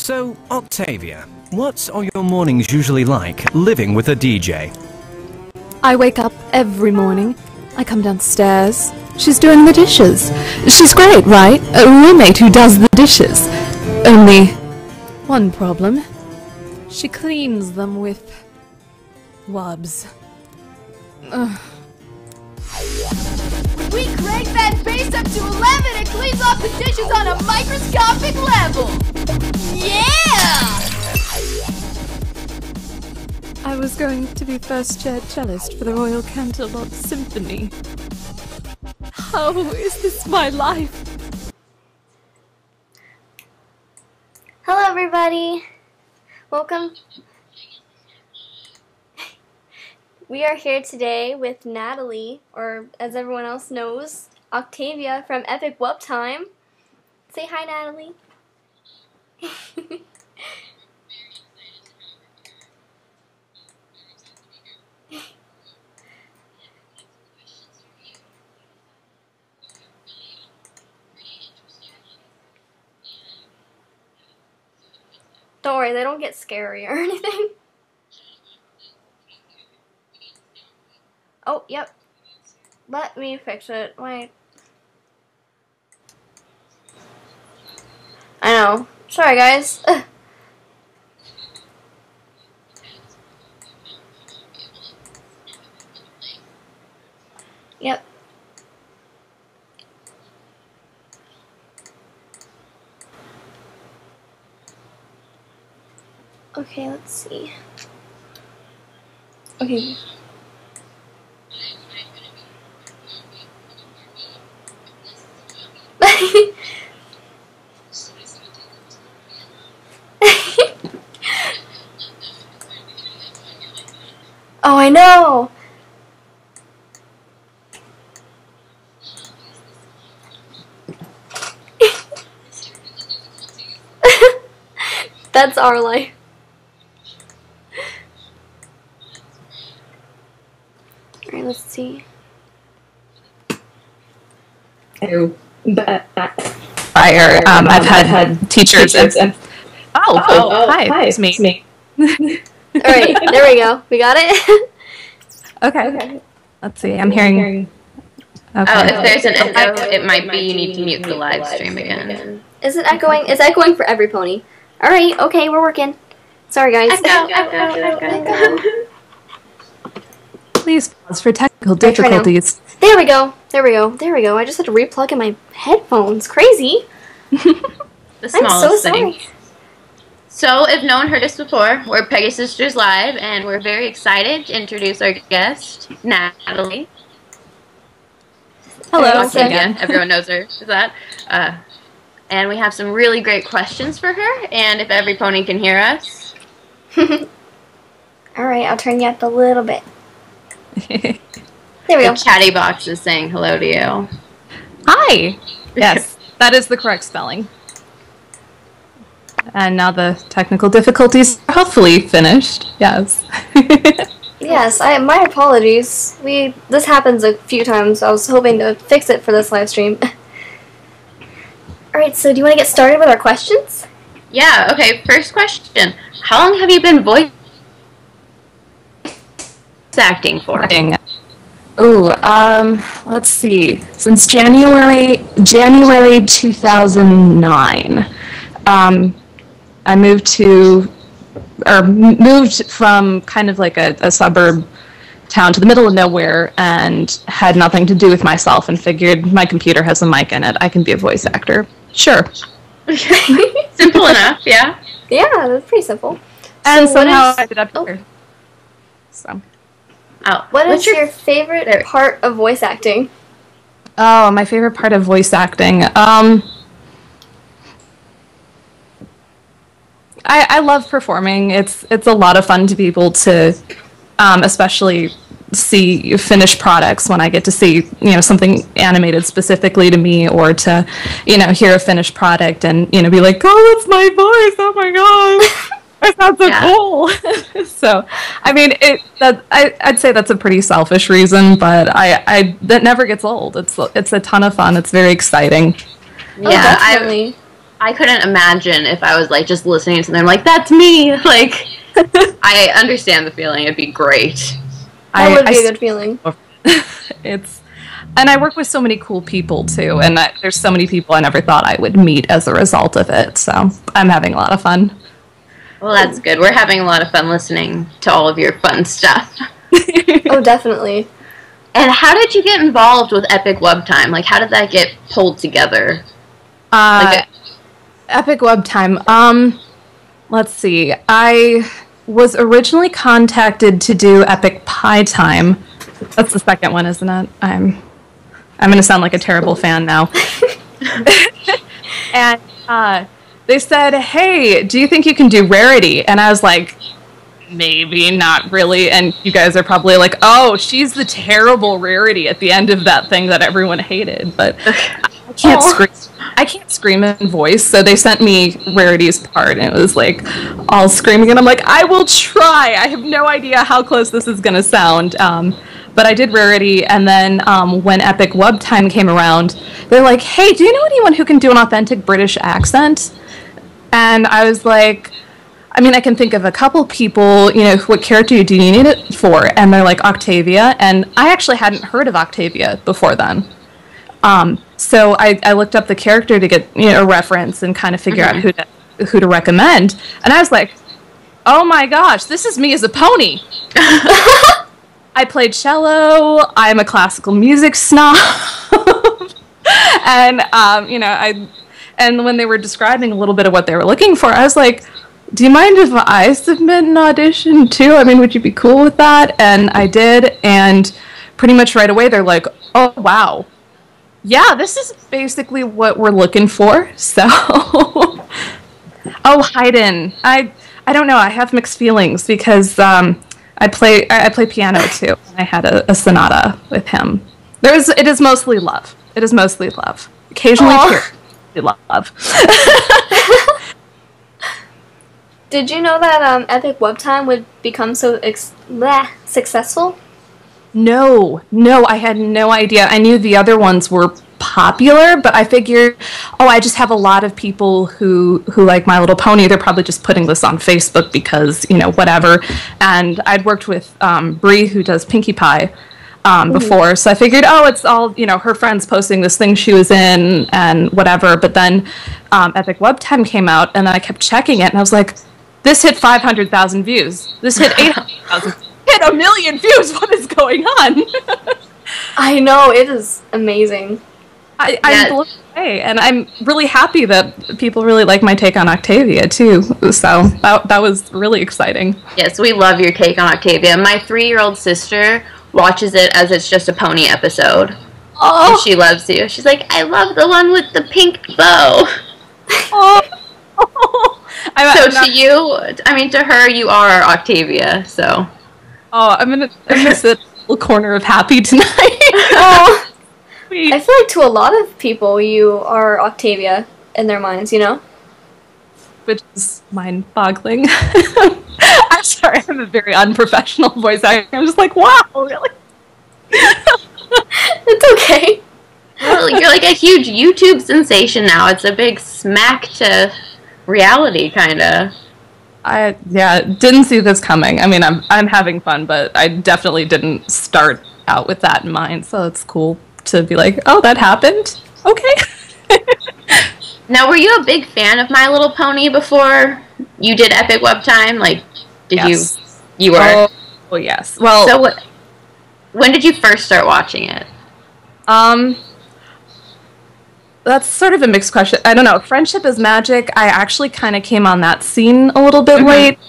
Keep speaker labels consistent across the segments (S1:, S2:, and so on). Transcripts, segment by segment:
S1: So, Octavia, what are your mornings usually like, living with a DJ?
S2: I wake up every morning. I come downstairs. She's doing the dishes. She's great, right? A roommate who does the dishes. Only one problem. She cleans them with wubs.
S3: We crank that bass up to 11 and cleans off the dishes on a microscopic level! Yeah!
S2: I was going to be first chair cellist for the Royal Canterlot Symphony. How is this my life?
S4: Hello everybody! Welcome. We are here today with Natalie, or as everyone else knows, Octavia from Epic Wub Time. Say hi, Natalie. Don't worry, they don't get scary or anything. Oh, yep. Let me fix it. Wait. I know. Sorry, guys. Ugh. Yep. Okay, let's see. Okay. Oh, I know! That's our life. Alright, let's see.
S5: Oh, fire. I've had teachers and hi, it's me.
S4: Alright, there we go. We got it?
S5: Okay. Let's see, I'm hearing... Okay.
S6: Oh, if there's an echo, it might be you need to mute the live stream again.
S4: Is it echoing? It's echoing for Everypony. Alright, okay, we're working. Sorry, guys.
S6: Echo.
S2: Please pause for technical difficulties.
S4: There we go. There we go. There we go. I just had to replug in my headphones. Crazy.
S6: The smallest
S4: I'm so sorry.
S6: thing. So, if no one heard us before, we're Peggy Sisters Live, and we're very excited to introduce our guest, Natalie.
S2: Hello.
S6: Again, everyone knows her. Is that? And we have some really great questions for her, and if Everypony can hear us.
S4: Alright, I'll turn you up a little bit. There we go.
S6: The chatty box is saying hello to you.
S5: Hi! Yes, that is the correct spelling. And now the technical difficulties are hopefully finished. Yes.
S4: Yes, my apologies. This happens a few times. I was hoping to fix it for this live stream. Alright, so do you want to get started with our questions?
S6: Yeah, okay, first question. How long have you been voice acting for?
S5: Let's see. Since January 2009. I moved from kind of like a suburb town to the middle of nowhere and had nothing to do with myself and figured my computer has a mic in it. I can be a voice actor. Sure.
S6: Simple enough, yeah.
S4: Yeah, that's pretty simple.
S5: And
S4: so
S5: somehow I ended up here. So.
S6: Oh,
S4: What is your favorite part of voice acting?
S5: Oh, my favorite part of voice acting. I love performing. It's a lot of fun to be able to, especially see finished products when I get to see something animated specifically to me, or to hear a finished product and be like, oh, that's my voice. Oh my god, that sounds so cool. So, I mean, I'd say that's a pretty selfish reason, but that never gets old. It's a ton of fun. It's very exciting.
S4: Yeah, definitely.
S6: I couldn't imagine if I was like just listening to them like, that's me. Like, I understand the feeling. It'd be great.
S4: That would be a good feeling.
S5: And I work with so many cool people too, and there's so many people I never thought I would meet as a result of it. So I'm having a lot of fun.
S6: Well, that's good. We're having a lot of fun listening to all of your fun stuff.
S4: Oh, definitely.
S6: And how did you get involved with Epic Wub Time? Like, how did that get pulled together?
S5: Epic Wub Time. Let's see. I was originally contacted to do Epic Pie Time. That's the second one, isn't it? I'm going to sound like a terrible fan now. And they said, hey, do you think you can do Rarity? And I was like, maybe, not really. And you guys are probably like, oh, she's the terrible Rarity at the end of that thing that everyone hated. But I can't scream. I can't scream in voice, so they sent me Rarity's part, and it was like all screaming, and I'm like, I will try. I have no idea how close this is going to sound. But I did Rarity, and then when Epic Wub Time came around, they're like, hey, do you know anyone who can do an authentic British accent? And I was like, I mean, I can think of a couple people, you know, what character do you need it for? And they're like, Octavia, and I actually hadn't heard of Octavia before then. So I looked up the character to get, you know, a reference and kind of figure out who to recommend. And I was like, oh my gosh, this is me as a pony. I played cello. I'm a classical music snob. And, you know, and when they were describing a little bit of what they were looking for, I was like, do you mind if I submit an audition too? I mean, would you be cool with that? And I did. And pretty much right away, they're like, oh, wow. Yeah, this is basically what we're looking for. So, oh, Haydn. I don't know. I have mixed feelings because I play piano too. And I had a sonata with him. It is mostly love. It is mostly love. Occasionally love.
S4: Did you know that Epic Wub Time would become so successful?
S5: No, I had no idea. I knew the other ones were popular, but I figured, I just have a lot of people who like My Little Pony. They're probably just putting this on Facebook because, you know, whatever. And I'd worked with Bree, who does Pinkie Pie, before, so I figured, it's all, you know, her friends posting this thing she was in and whatever. But then Epic Wub Time came out, and then I kept checking it, and I was like, this hit 500,000 views. This hit 800,000. Hit 1 million views. What is going on?
S4: I know, it is amazing.
S5: I'm blown away, and I'm really happy that people really like my take on Octavia too. So that was really exciting.
S6: Yes, we love your take on Octavia. My 3-year-old sister watches it as it's just a pony episode. Oh, and she loves you. She's like, I love the one with the pink bow.
S5: Oh.
S6: To you, I mean, to her, you are Octavia. So.
S5: Oh, I'm gonna sit in a little corner of happy tonight.
S4: Oh. I feel like to a lot of people, you are Octavia in their minds, you know?
S5: Which is mind-boggling. I'm sorry, I have a very unprofessional voice acting. I'm just like, wow, really?
S4: It's okay.
S6: Well, you're like a huge YouTube sensation now. It's a big smack to reality, kind of.
S5: Didn't see this coming. I mean, I'm having fun, but I definitely didn't start out with that in mind, so it's cool to be like, oh, that happened? Okay.
S6: Now, were you a big fan of My Little Pony before you did Epic Wub Time? Like, you were?
S5: Oh, yes. Well,
S6: so when did you first start watching it?
S5: That's sort of a mixed question. I don't know. Friendship is Magic. I actually kind of came on that scene a little bit late.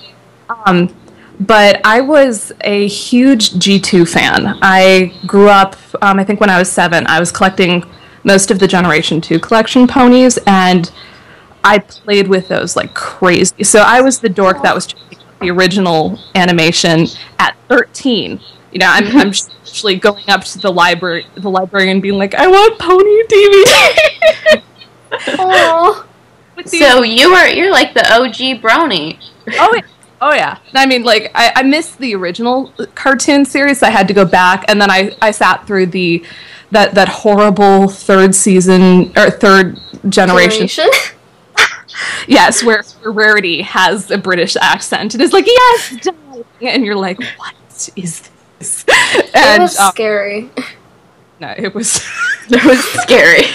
S5: But I was a huge G2 fan. I grew up, I think when I was 7, I was collecting most of the Generation 2 collection ponies, and I played with those like crazy. So I was the dork that was checking out the original animation at 13. You know, I'm actually going up to the library and being like, I want Pony DVD.
S4: Aww.
S6: So you're like the OG brony.
S5: Oh yeah. I mean, like, I missed the original cartoon series. So I had to go back, and then I sat through that horrible third season or third generation. Yes, where Rarity has a British accent and is like, yes, darling, and you're like, what is this? And,
S4: it was scary.
S5: No, it was
S6: scary.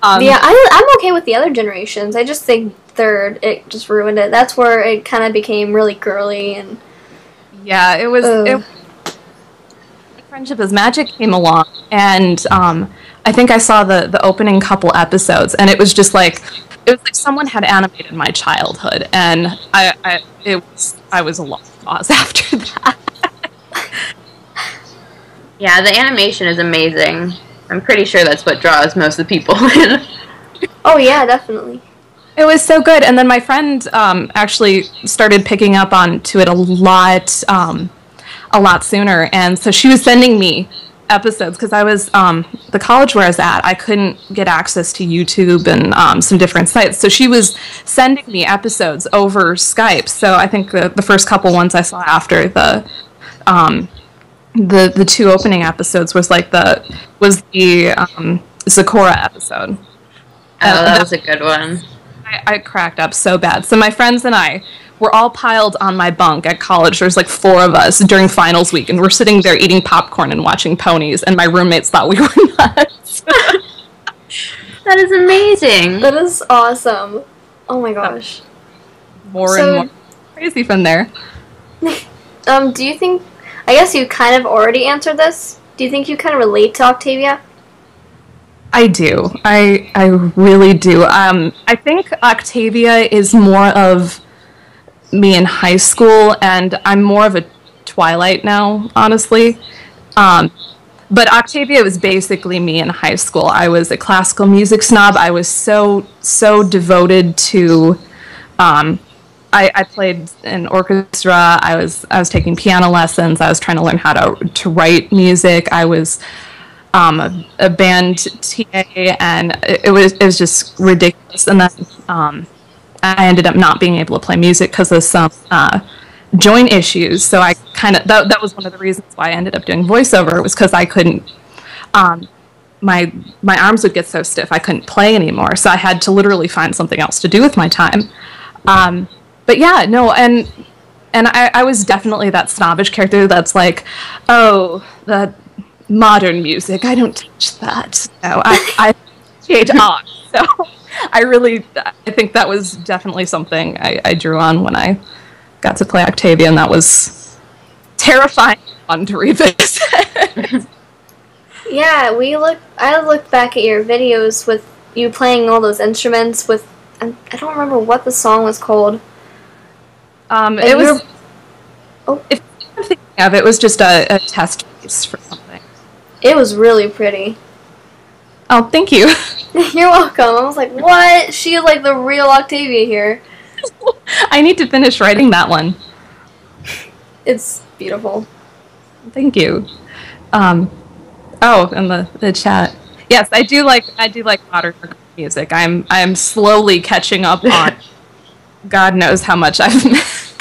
S4: Yeah, I'm okay with the other generations. I just think third, it just ruined it. That's where it kind of became really girly and...
S5: Yeah, it was... Friendship is Magic came along, and I think I saw the opening couple episodes, and it was just like... It was like someone had animated my childhood, and I was a lost cause after that.
S6: Yeah, the animation is amazing. I'm pretty sure that's what draws most of the people in.
S4: Oh yeah, definitely.
S5: It was so good, and then my friend actually started picking up onto it a lot sooner, and so she was sending me episodes, because I was, the college where I was at, I couldn't get access to YouTube and some different sites, so she was sending me episodes over Skype, so I think the first couple ones I saw after the two opening episodes was like the Zakora episode.
S6: Oh, that was a good one.
S5: I cracked up so bad. So my friends and I were all piled on my bunk at college. There's like 4 of us during finals week, and we're sitting there eating popcorn and watching ponies, and my roommates thought we were nuts.
S6: That is amazing.
S4: That is awesome. Oh my gosh.
S5: More and more crazy from there.
S4: Do you think... I guess you kind of already answered this. Do you think you kind of relate to Octavia?
S5: I do. I really do. I think Octavia is more of me in high school, and I'm more of a Twilight now, honestly. But Octavia was basically me in high school. I was a classical music snob. I was so devoted to... I played in orchestra. I was taking piano lessons. I was trying to learn how to write music. I was a band TA, and it was just ridiculous. And then I ended up not being able to play music because of some joint issues. So I kind of that was one of the reasons why I ended up doing voiceover, was because I couldn't. My arms would get so stiff I couldn't play anymore. So I had to literally find something else to do with my time. But yeah, no, and I was definitely that snobbish character that's like, oh, the modern music, I don't teach that. No, I appreciate art. So I think that was definitely something I drew on when I got to play Octavia, and that was terrifying fun to revisit.
S4: Yeah, I looked back at your videos with you playing all those instruments with, I don't remember what the song was called.
S5: It was... If I'm thinking of it, it was just a test piece for something.
S4: It was really pretty.
S5: Oh, thank you.
S4: You're welcome. I was like, what? She is like the real Octavia here.
S5: I need to finish writing that one.
S4: It's beautiful.
S5: Thank you. Oh, and the chat. Yes, I do like modern music. I'm slowly catching up on God knows how much I've missed.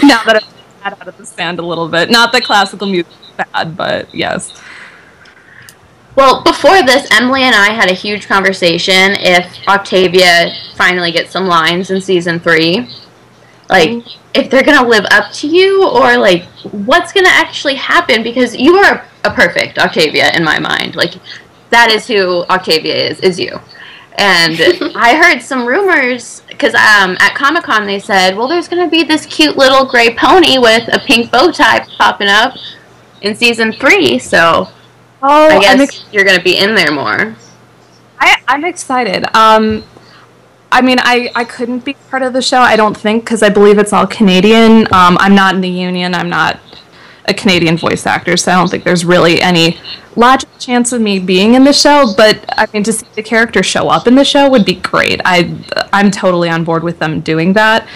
S5: Now that I've out of the sand a little bit. Not that classical music is bad, but yes.
S6: Well, before this, Emily and I had a huge conversation if Octavia finally gets some lines in season 3. Like, if they're going to live up to you, or, like, what's going to actually happen, because you are a perfect Octavia in my mind. Like, that is who Octavia is you. And I heard some rumors, because at Comic-Con they said, well, there's going to be this cute little gray pony with a pink bow tie popping up in season 3, so I guess you're going to be in there more.
S5: I'm excited. I mean, I couldn't be part of the show, I don't think, because I believe it's all Canadian. I'm not in the union, I'm not a Canadian voice actor, so I don't think there's really any logical chance of me being in the show, but I mean, to see the character show up in the show would be great. I'm totally on board with them doing that.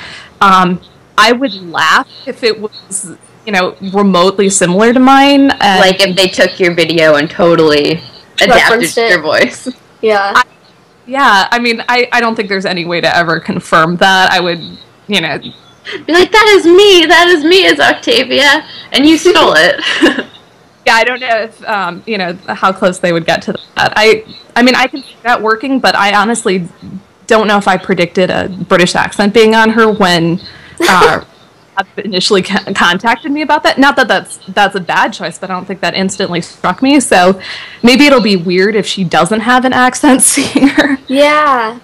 S5: I would laugh if it was, remotely similar to mine.
S6: Like if they took your video and totally adapted to your voice.
S4: Yeah.
S5: I mean, I don't think there's any way to ever confirm that. I would, be
S6: like, that is me as Octavia, and you stole it.
S5: Yeah, I don't know if how close they would get to that. I mean, I can see that working, but I honestly don't know if I predicted a British accent being on her when initially contacted me about that. Not that that's a bad choice, but I don't think that instantly struck me. So maybe it'll be weird if she doesn't have an accent seeing her.
S4: Yeah.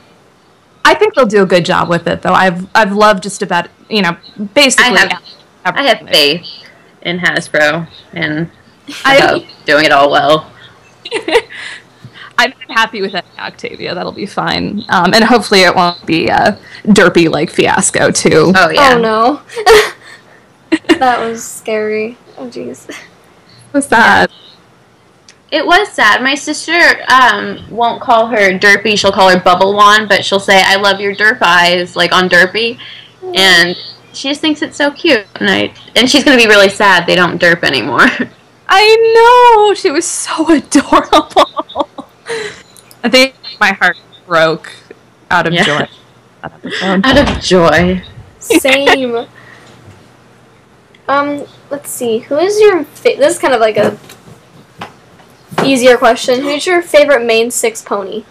S5: I think they'll do a good job with it, though. I've loved just about basically.
S6: I have faith in Hasbro and doing it all well.
S5: I'm happy with that, Octavia. That'll be fine, and hopefully it won't be derpy like Fiasco too.
S6: Oh yeah.
S4: Oh no. That was scary. Oh jeez.
S5: It was sad.
S6: It was sad. My sister won't call her Derpy. She'll call her Bubble Wand, but she'll say, "I love your derp eyes," like on Derpy, and she just thinks it's so cute. And she's gonna be really sad they don't derp anymore.
S5: I know. She was so adorable. I think my heart broke out of joy.
S6: Out of joy.
S4: Same. Let's see. Who is your this is kind of like a easier question. Who's your favorite main 6 pony?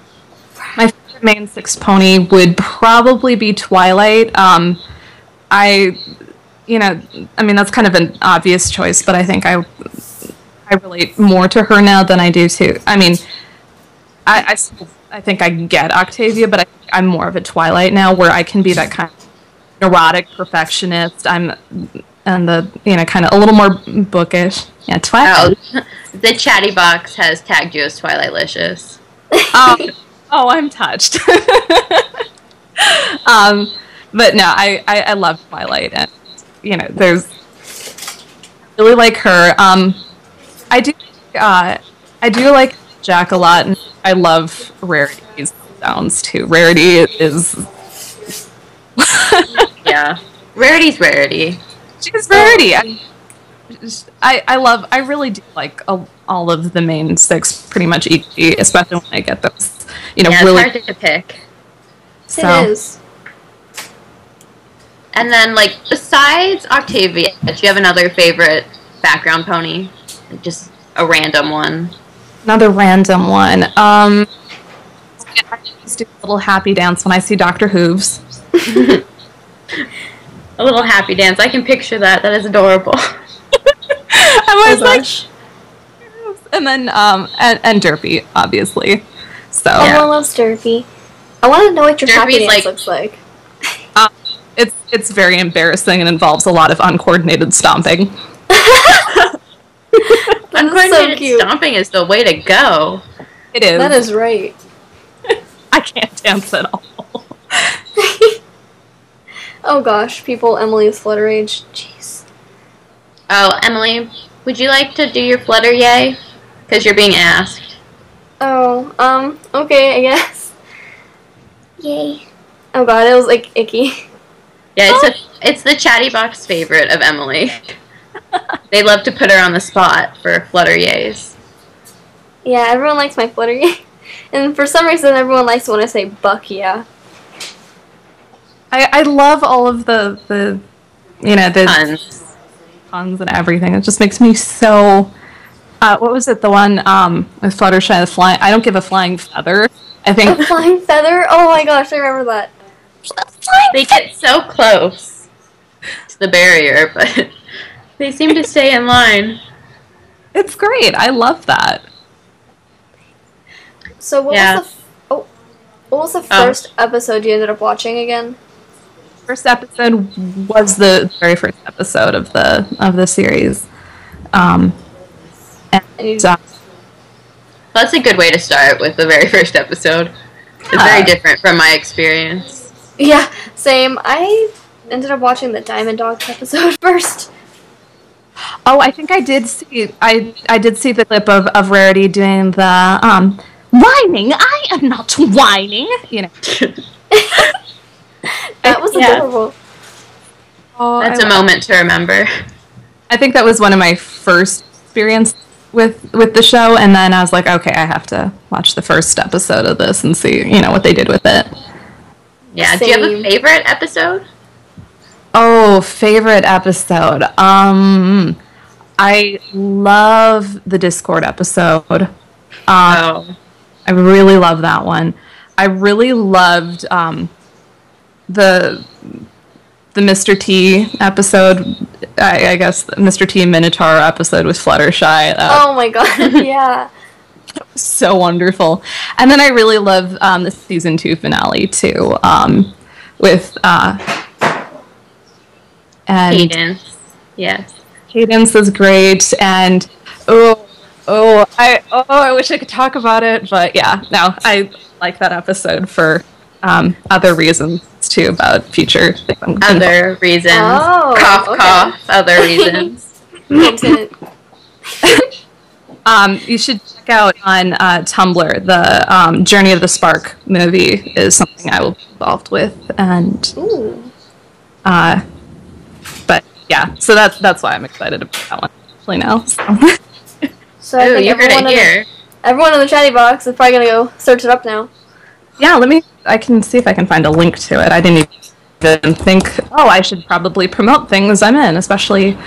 S5: My favorite main 6 pony would probably be Twilight. I mean, that's kind of an obvious choice, but I think I relate more to her now than I do to. I mean, I think I get Octavia, but I'm more of a Twilight now, where I can be that kind of neurotic perfectionist. And the kind of a little more bookish. Yeah, Twilight.
S6: Oh, the chatty box has tagged you as Twilightlicious.
S5: Oh, I'm touched. But no, I love Twilight, and there's I really like her. I do like Jack a lot, and I love Rarity's sounds too. Rarity is
S6: yeah, Rarity's Rarity.
S5: She's Rarity. I really do like all of the main 6 pretty much equally, especially when I get those really
S6: it's hard to pick.
S4: It is.
S6: And then, like, besides Octavia, do you have another favorite background pony? Just a random one.
S5: Another random one. I just do a little happy dance when I see Dr. Hooves.
S6: A little happy dance. I can picture that. That is adorable.
S5: I was like, and then and Derpy, obviously. So
S4: Everyone loves Derpy. I want to know what your happy dance looks like.
S5: It's very embarrassing and involves a lot of uncoordinated stomping.
S6: Uncoordinated stomping is the way to go.
S5: It is.
S4: That is right.
S5: I can't dance at all.
S4: Oh gosh, Emily's Flutter Age. Jeez.
S6: Oh, Emily, would you like to do your Flutter Yay? Because you're being asked.
S4: Oh, okay, I guess. Yay. Oh god, it was like icky.
S6: Yeah, it's the chatty box favorite of Emily. They love to put her on the spot for Flutter Yays.
S4: Yeah, everyone likes my Flutter Yay. And for some reason, everyone likes when I say buck yeah.
S5: I love all of the
S6: Puns.
S5: puns and everything. It just makes me so. What was it? The one with Fluttershy the flying. I don't give a flying feather. I think
S4: A flying feather? Oh my gosh, I remember that.
S6: They get so close to the barrier, but they seem to stay in line.
S5: it's great. I love that.
S4: So what was the first episode you ended up watching again?
S5: First episode was the very first episode of the series.
S6: That's a good way to start with the very first episode. It's very different from my experience.
S4: Yeah, same. I ended up watching the Diamond Dogs episode first.
S5: Oh, I think I did see. I did see the clip of Rarity doing the whining. I am not whining.
S4: That was adorable.
S5: Oh,
S6: That's a moment to remember.
S5: I think that was one of my first experience with the show, and then I was like, okay, I have to watch the first episode of this and see, what they did with it.
S6: Yeah. Do you have a favorite episode?
S5: Oh, favorite episode. I love the Discord episode. I really love that one. I really loved the Mr. T episode. I guess the Mr. T Minotaur episode with Fluttershy.
S4: Oh my god, yeah.
S5: So wonderful. And then I really love the season 2 finale too, with and
S6: Cadence. Yes.
S5: Cadence is great, and I wish I could talk about it, but yeah, no, I like that episode for other reasons too, about future things.
S6: Other reasons.
S4: Oh,
S6: Cough,
S4: okay.
S6: cough. Other reasons.
S5: You should check out on Tumblr, the Journey of the Spark movie is something I will be involved with, and but yeah, so that's why I'm excited about that one actually now.
S4: So I think
S6: you heard it here.
S4: Everyone in the chatty box is probably gonna go search it up now.
S5: Yeah, I can see if I can find a link to it. I didn't even think, I should probably promote things I'm in, especially,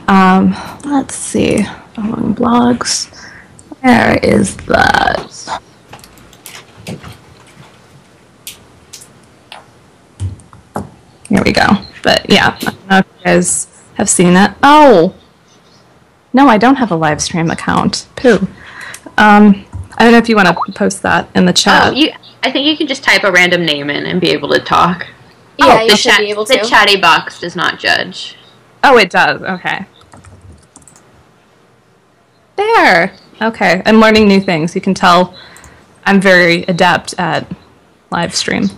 S5: let's see, among blogs. Where is that? Here we go. But yeah, I don't know if you guys have seen it. Oh! No, I don't have a live stream account. Pooh. I don't know if you want to post that in the chat.
S6: I think you can just type a random name in and be able to talk.
S4: Yeah, you should be able to.
S6: The chatty box does not judge.
S5: Oh, it does. Okay. There. Okay, I'm learning new things. You can tell I'm very adept at live stream.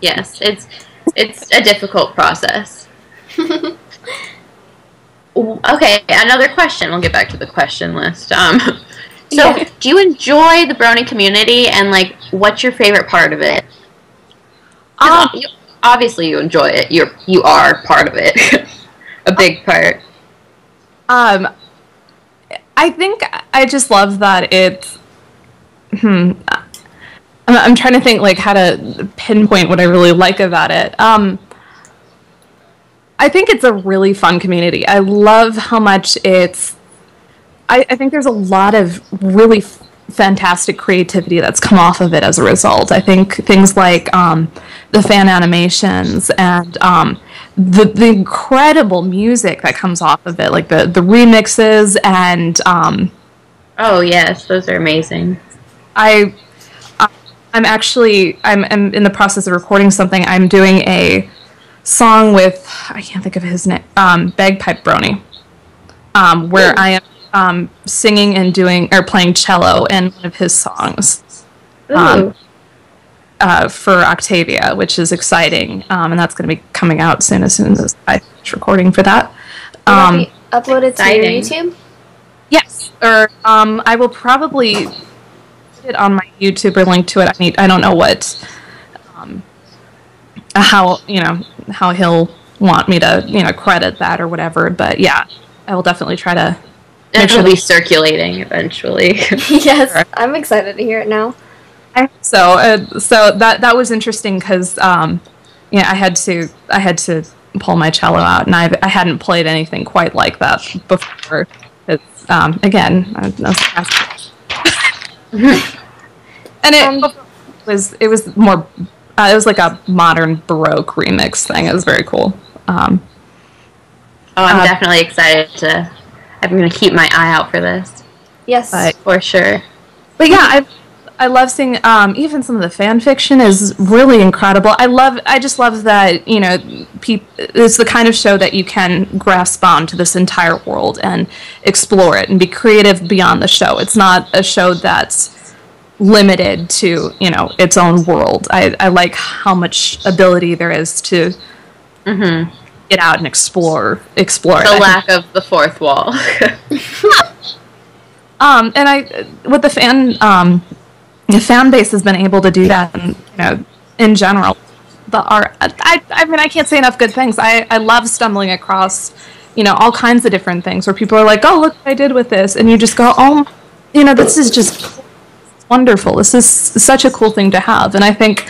S6: Yes, it's a difficult process. Okay, another question. We'll get back to the question list. Do you enjoy the Brony community, and like, what's your favorite part of it? Obviously, you enjoy it. You are part of it, a big part.
S5: I think I just love that it's. I'm trying to think like how to pinpoint what I really like about it. I think it's a really fun community. I love how much it's. I think there's a lot of really fantastic creativity that's come off of it as a result. I think things like the fan animations and the incredible music that comes off of it, like the remixes and.
S6: Oh yes, those are amazing. I'm in the process of recording something. I'm doing a song with, I can't think of his name, Bagpipe Brony, where I am singing and playing cello in one of his songs for Octavia, which is exciting, and that's going to be coming out soon as I finish recording for that.
S4: Will it be uploaded to your YouTube?
S5: Yes, or I will probably put it on my YouTube or link to it. I don't know what how he'll want me to credit that or whatever, but yeah, I will definitely try to.
S6: It'll be circulating eventually.
S4: Yes, I'm excited to hear it now.
S5: So that was interesting because I had to pull my cello out, and I hadn't played anything quite like that before. It's again, I and it was more. It was like a modern Baroque remix thing. It was very cool. I'm
S6: definitely excited I'm going to keep my eye out for this.
S4: Yes,
S6: for sure.
S5: But yeah, I love seeing even some of the fan fiction is really incredible. I just love that it's the kind of show that you can grasp onto this entire world and explore it and be creative beyond the show. It's not a show that's limited to its own world. I like how much ability there is to get out and explore it.
S6: The lack of the fourth wall.
S5: And with the fan base has been able to do that, and in general, the art. I can't say enough good things. I love stumbling across all kinds of different things where people are like, oh, look what I did with this, and you just go, oh, this is just wonderful. This is such a cool thing to have. And I think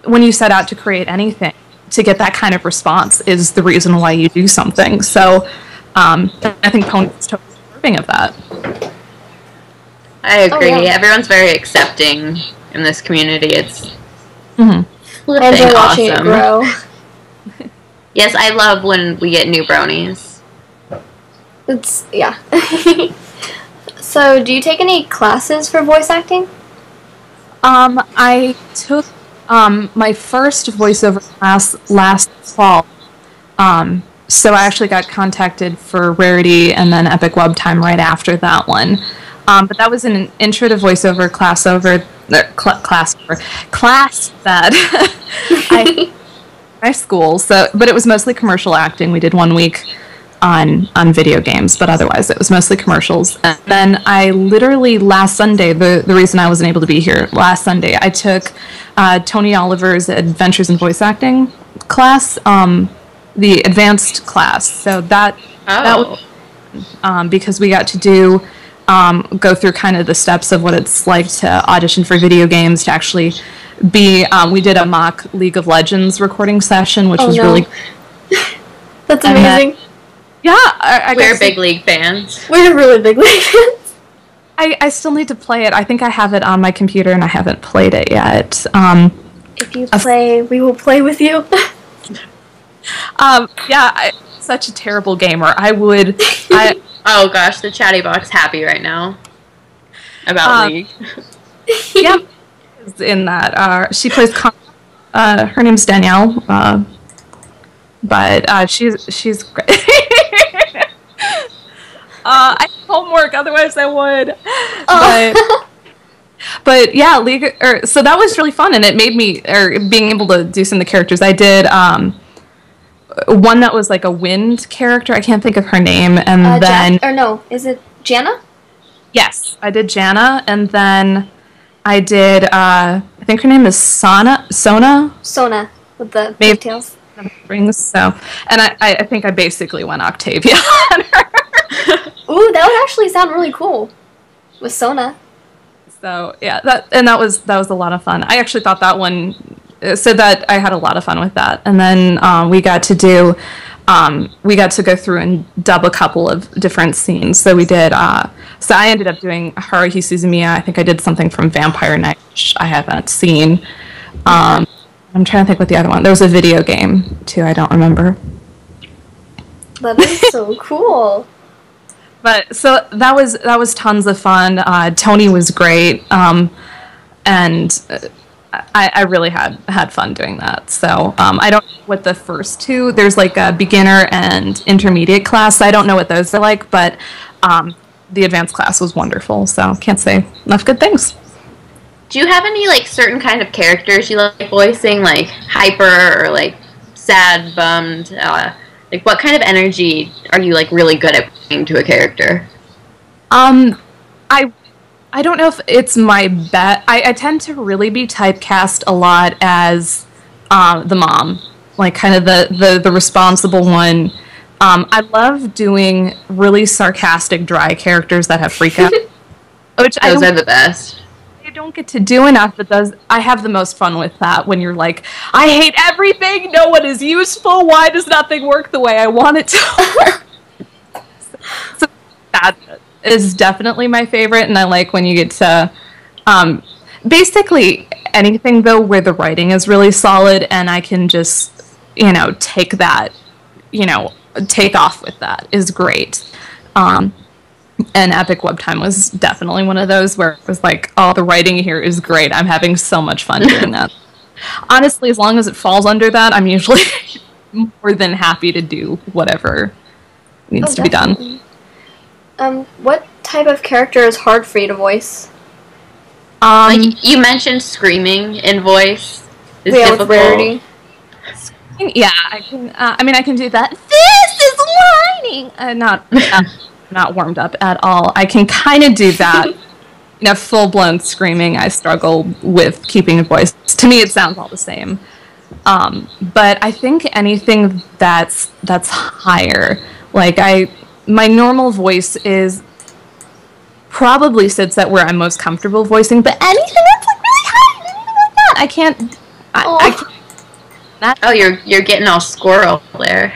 S5: when you set out to create anything, to get that kind of response is the reason why you do something. So I think Pony is totally deserving of that.
S6: I agree.
S4: Oh, yeah.
S6: Everyone's very accepting in this community. It's
S4: And they're watching it
S6: awesome.
S4: grow.
S6: Yes, I love when we get new bronies.
S4: It's, yeah. So, do you take any classes for voice acting?
S5: I took my first voiceover class last fall. So I actually got contacted for Rarity and then Epic Wub Time right after that one. But that was an intro to voiceover class that I my school. So, but it was mostly commercial acting. We did 1 week on video games, but otherwise it was mostly commercials. And then I literally last Sunday, the reason I wasn't able to be here last Sunday, I took Tony Oliver's Adventures in Voice Acting class, the advanced class. So that was because we got to do go through kind of the steps of what it's like to audition for video games, to actually be we did a mock League of Legends recording session, which was really
S4: That's amazing.
S6: We're big league fans.
S4: We're really big league fans.
S5: I still need to play it. I think I have it on my computer and I haven't played it yet.
S4: If you play, we will play with you.
S5: Such a terrible gamer.
S6: Oh gosh, the chatty box happy right now about League.
S5: Yep. In that, she plays. Her name's Danielle, but she's great. I have homework, otherwise I would. But yeah, so that was really fun, and it made me, being able to do some of the characters. I did one that was like a wind character. I can't think of her name, and then
S4: is it Jana?
S5: Yes, I did Jana, and then I did. I think her name is Sona with the pigtails. Rings. So, and I think I basically went Octavia on her.
S4: Ooh, that would actually sound really cool with Sona.
S5: So yeah, that was a lot of fun. I actually thought that one, so that I had a lot of fun with that. And then we got to go through and dub a couple of different scenes. So we did. So I ended up doing Haruhi Suzumiya. I think I did something from Vampire Knight, which I haven't seen. I'm trying to think what the other one. There was a video game too. I don't remember.
S4: That is so cool.
S5: But so that was tons of fun. Tony was great, and I really had fun doing that. So I don't know what the first two. There's like a beginner and intermediate class. I don't know what those are like, but the advanced class was wonderful. So can't say enough good things.
S6: Do you have any like certain kind of characters you like voicing, like hyper or like sad, bummed? Like what kind of energy are you like really good at bringing to a character?
S5: I don't know if it's my bet. I tend to really be typecast a lot as the mom, like kind of the responsible one. I love doing really sarcastic, dry characters that have freak out. Those
S6: are the best.
S5: I don't get to do enough, but I have the most fun with that when you're like, I hate everything, no one is useful, why does nothing work the way I want it to work? So that is definitely my favorite, and I like when you get to basically anything though where the writing is really solid and I can just take that, take off with that is great. And Epic Wub Time was definitely one of those where it was like, oh, the writing here is great. I'm having so much fun doing that. Honestly, as long as it falls under that, I'm usually more than happy to do whatever needs to be done.
S4: What type of character is hard for you to voice?
S6: Like you mentioned screaming in voice is difficult.
S4: With Rarity.
S5: Yeah, I can. I can do that. This is whining. Not warmed up at all. I can kind of do that. Full-blown screaming, I struggle with keeping a voice. To me, it sounds all the same. But I think anything that's higher, like my normal voice is probably sits at where I'm most comfortable voicing. But anything that's like really high, anything like that, I can't.
S6: Oh, you're getting all squirrel there.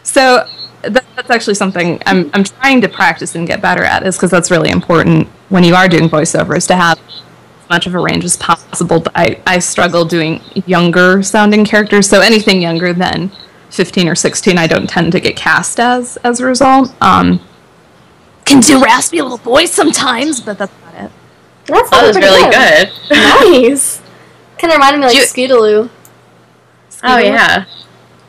S5: So that's actually something I'm trying to practice and get better at, is because that's really important when you are doing voiceovers, to have as much of a range as possible. But I struggle doing younger sounding characters, so anything younger than 15 or 16 I don't tend to get cast as a result. Can do raspy little voice sometimes, but that's not it.
S6: That was really good.
S4: Nice. Kind of reminded me like Scootaloo.
S6: Oh yeah.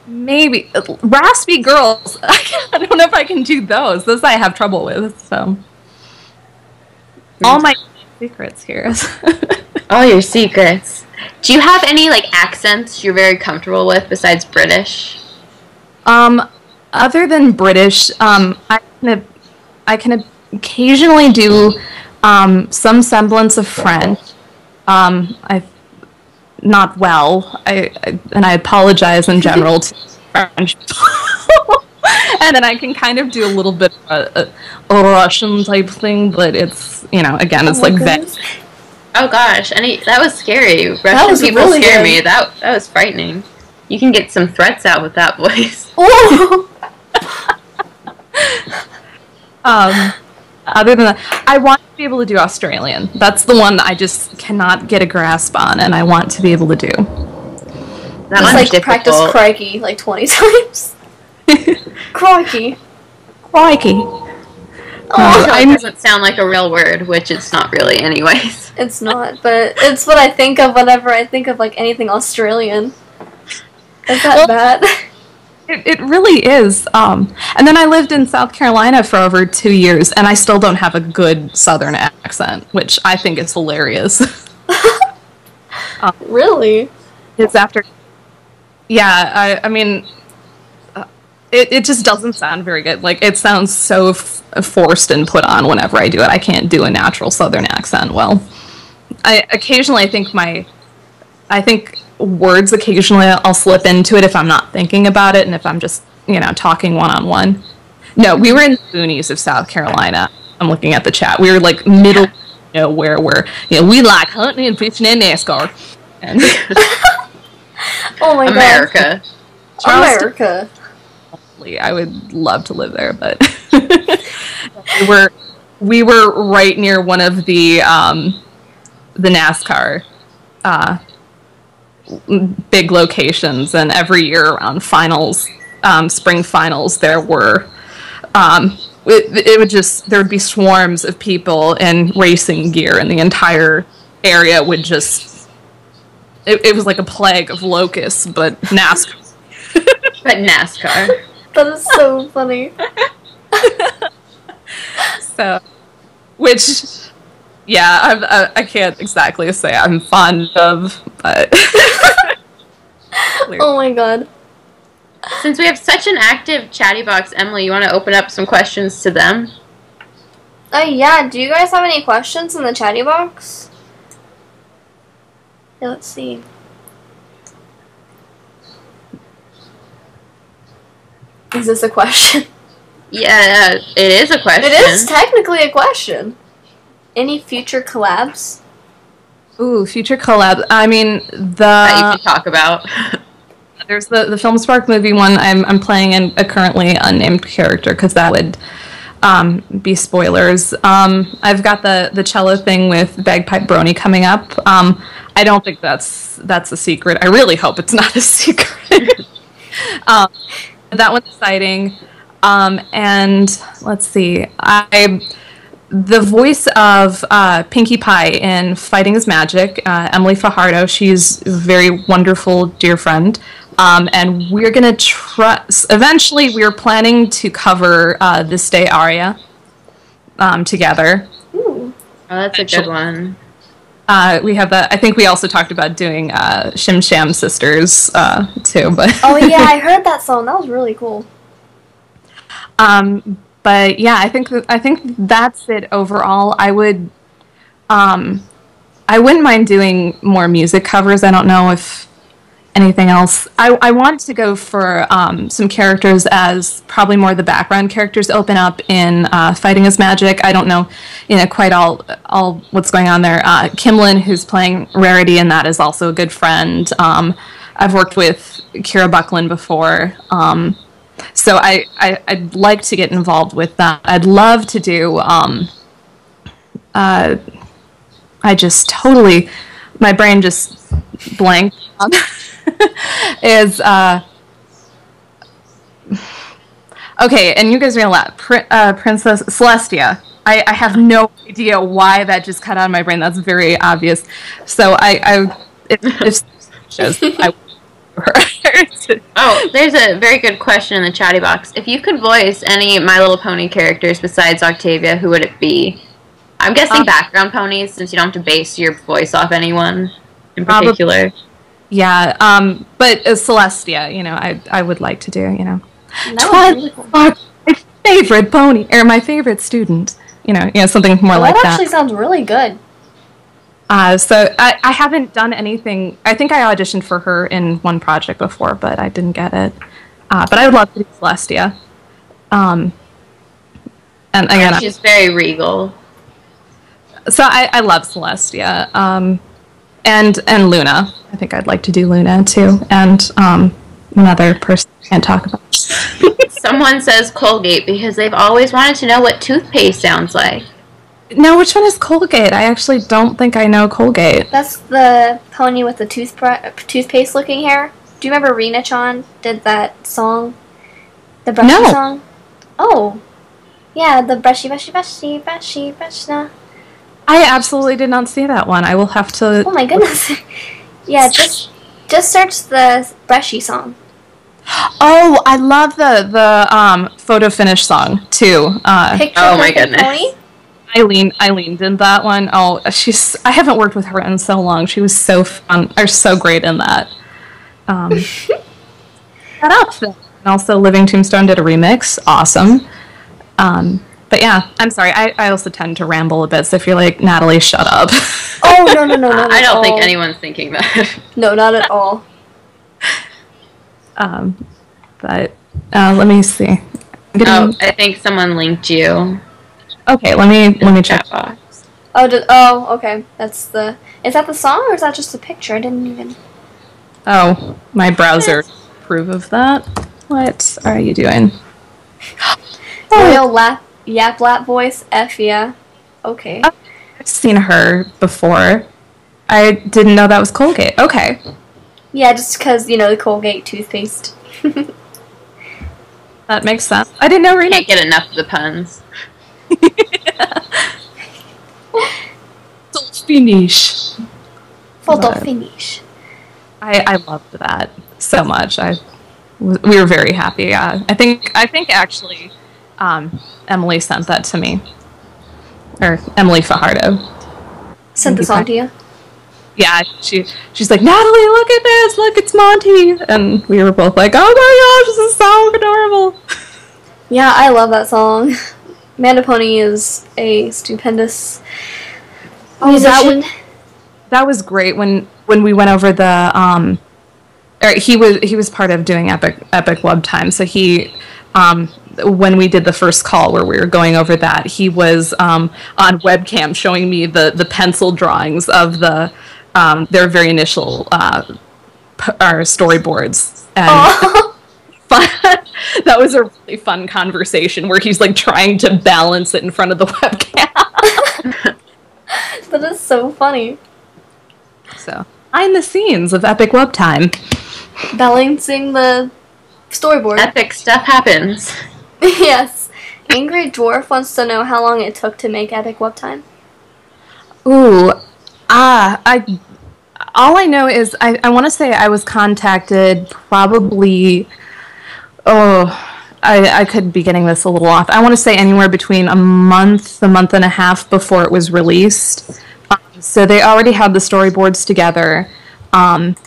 S5: Maybe raspy girls. I don't know if I can do those. Those I have trouble with. So all my secrets here.
S6: All your secrets. Do you have any like accents you're very comfortable with besides British?
S5: Other than British, I can occasionally do some semblance of French. Not well. And I apologize in general to French. And then I can kind of do a little bit of a Russian type thing, but it's, again, it's like vague.
S6: Oh gosh, that was scary. Russian people really scare me. That was frightening. You can get some threats out with that voice.
S5: Other than that, I want to be able to do Australian. That's the one that I just cannot get a grasp on, and I want to be able to do.
S6: That one's
S4: like
S6: difficult.
S4: Practice crikey like 20 times. Crikey.
S5: Crikey.
S6: It doesn't sound like a real word, which it's not really anyways.
S4: It's not, but it's what I think of whenever I think of like anything Australian. Is that bad?
S5: It really is. And then I lived in South Carolina for over 2 years, and I still don't have a good Southern accent, which I think is hilarious.
S4: Really?
S5: It's after... Yeah, I mean... It just doesn't sound very good. Like, it sounds so forced and put on whenever I do it. I can't do a natural Southern accent well. Occasionally, I think words occasionally I'll slip into it if I'm not thinking about it and if I'm just, talking one-on-one. No, we were in the boonies of South Carolina. I'm looking at the chat. We were like middle nowhere where, we like hunting and fishing and NASCAR. And
S4: oh my
S6: America.
S4: God. America.
S5: I would love to live there, but we were right near one of the NASCAR big locations, and every year around finals, spring finals, there were there would be swarms of people in racing gear, and the entire area would just it was like a plague of locusts, but NASCAR.
S6: But NASCAR.
S4: That is so funny.
S5: So, which, yeah, I can't exactly say I'm fond of, but...
S4: Oh my god.
S6: Since we have such an active chatty box, Emily, you want to open up some questions to them?
S4: Yeah, do you guys have any questions in the chatty box? Yeah, let's see. Is this a question?
S6: Yeah, it is a question.
S4: It is technically a question. Any future collabs?
S5: Ooh, future collabs. I mean,
S6: that you can talk about.
S5: There's the Film Spark movie one. I'm playing in a currently unnamed character because that would be spoilers. I've got the cello thing with Bagpipe Brony coming up. I don't think that's a secret. I really hope it's not a secret. That one's exciting. And let's see. The voice of Pinkie Pie in Fighting is Magic, Emily Fajardo, she's a very wonderful dear friend. And we're going to eventually we're planning to cover This Day aria together.
S6: Ooh. Oh, that's a good one.
S5: We have that. I think we also talked about doing Shim Sham Sisters too. But
S4: oh yeah, I heard that song. That was really cool.
S5: But yeah, I think that's it overall. I wouldn't mind doing more music covers. I don't know if anything else. I want to go for some characters as probably more the background characters open up in Fighting is Magic. I don't know, quite all what's going on there. Kimlin, who's playing Rarity, and that is also a good friend. I've worked with Kira Buckland before, so I'd like to get involved with that. I'd love to do. I just totally, my brain just blanked. Is okay, and you guys are gonna laugh. Princess Celestia. I have no idea why that just cut out of my brain. That's very obvious. So if shows, I
S6: Oh, there's a very good question in the chatty box. If you could voice any My Little Pony characters besides Octavia, who would it be? I'm guessing background ponies, since you don't have to base your voice off anyone in particular.
S5: Yeah, but Celestia, I would like to do,
S4: Really cool.
S5: my favorite pony, or my favorite student, something more like that.
S4: That actually sounds really good.
S5: So I haven't done anything. I think I auditioned for her in one project before, but I didn't get it. But I would love to do Celestia. And again,
S6: she's very regal.
S5: So I love Celestia. And Luna. I think I'd like to do Luna too. And another person I can't talk about.
S6: Someone says Colgate because they've always wanted to know what toothpaste sounds like.
S5: No, which one is Colgate? I actually don't think I know Colgate.
S4: That's the pony with the toothpaste looking hair. Do you remember Rina-chan did that song? The brushy song? Oh. Yeah, the brushy.
S5: I absolutely did not see that one. I will have to...
S4: Oh my goodness. Yeah, just search the brushy song.
S5: Oh, I love the photo finish song too.
S6: Oh my goodness.
S4: Pony?
S5: Eileen did that one. Oh, I haven't worked with her in so long. She was so fun, or so great in that. Shut up. And also Living Tombstone did a remix. Awesome. But yeah, I'm sorry. I also tend to ramble a bit, so if you're like, Natalie, shut up.
S4: Oh, no.
S6: I don't think anyone's thinking that.
S4: No, not at all.
S5: But let me see.
S6: I think someone linked you.
S5: Okay, let me check.
S6: Box.
S4: Okay. Is that the song, or is that just a picture? I didn't even...
S5: Oh, my browser approve of that. What are you doing?
S4: Royal Yap Lap voice, F yeah. Okay.
S5: I've seen her before. I didn't know that was Colgate. Okay.
S4: Yeah, just because, the Colgate toothpaste.
S5: That makes sense. I didn't know Rena...
S6: Can't get enough of the puns.
S5: Finish.
S4: Photo finish.
S5: I loved that so much. We were very happy. I think actually Emily sent that to me. Or Emily Fajardo.
S4: Sent the song to you?
S5: Yeah, she's like, Natalie, look at this! Look, it's Monty! And we were both like, oh my gosh, this is so adorable!
S4: Yeah, I love that song. Mandopony is a stupendous musician.
S5: That was great when we went over the he was part of doing Epic Wub Time, so he when we did the first call where we were going over that, he was on webcam showing me the pencil drawings of their very initial storyboards. And that was a really fun conversation where he's like trying to balance it in front of the webcam.
S4: That is so funny.
S5: So, behind the scenes of Epic Wub Time.
S4: Balancing the storyboard.
S6: Epic stuff happens.
S4: Yes. Angry Dwarf wants to know how long it took to make Epic Wub Time.
S5: Ooh, all I know is I want to say I was contacted probably, I could be getting this a little off. I want to say anywhere between a month and a half before it was released. So they already had the storyboards together. And